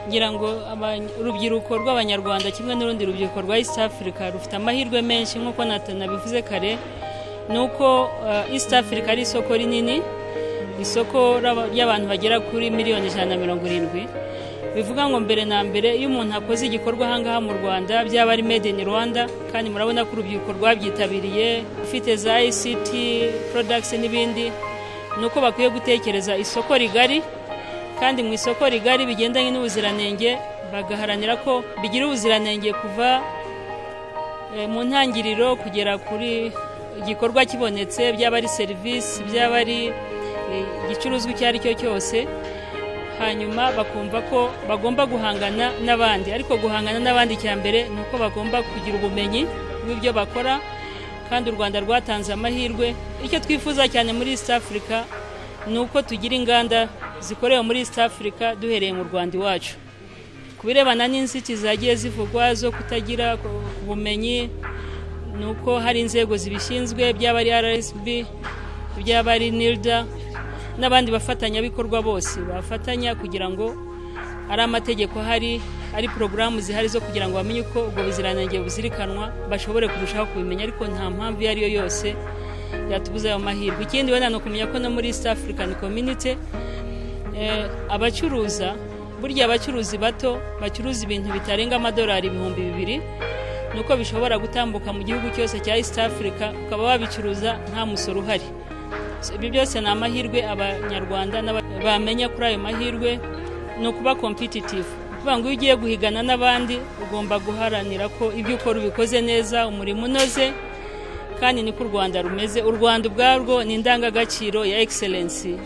ngira ngo urubyiruko rw'abanyarwanda kimwe n'urundi rubyiruko rwa East Africa rufite amahirwe menshi nk'uko nabivuze kare, nuko East Africa ari isoko rinini, isoko ry'abantu bagera kuri miliyoni 170. Bivuga ngo mbere na mbere iyo umuntu akoze igikorwa ahangaha mu Rwanda byaba ari made in Rwanda, kandi murabona ko urubyiruko rwabyitabiriye ufite za ICT products n'ibindi, nuko bakwiye gutekereza isoko rigari, kandi mu isoko rigari bigendanye n'ubuziranenge bagaharanira ko bigira ubuziranenge kuva mu ntangiriro kugera kuri igikorwa kibonetse, byaba ari service, byaba ari igicuruzwa icyo ari cyo cyose. Hanyuma bakumva ko bagomba guhangana n'abandi, ariko guhangana n'abandi cyambere nuko bagomba kugira ubumenyi bw'ibyo bakora, kandi u Rwanda rwatanze amahirwe. Icyo twifuza cyane muri East Africa nuko tugira inganda zikorewe muri East Africa duhereye mu Rwanda iwacu. Kubirebana n'inzitizi zagiye zivugwa zo kutagira ubumenyi, nuko hari inzego zibishinzwe, byaba ari RSB, byaba ari NILDA n'abandi bafatanyabikorwa bose bafatanya kugira ngo ari amategeko hari porogaramu zihari zo kugira ngo bamenye uko ubwo buziranenge buzirikanwa, bashobore kurushaho kubimenya, ariko nta mpamvu iyo ari yo yose yatubuza ayo mahirwe. Ikindi wenda no kumenya ko no muri East African Community abacuruza, burya abacuruzi bato bacuruza ibintu bitarenga amadolari 2,000, nuko bishobora gutambuka mu gihugu cyose cya East Africa ukaba wabicuruza nta musoro uhari. Ibi byose ni amahirwe abanyarwanda bamenya kuri ayo mahirwe, no kuba competitive. Kuvuga ngo iyo ugiye guhigana n'abandi ugomba guharanira ko ibyo ukora ubikoze neza, umurimo unoze, kandi niko u Rwanda rumeze. U Rwanda ubwarwo ni indangagaciro ya excellence.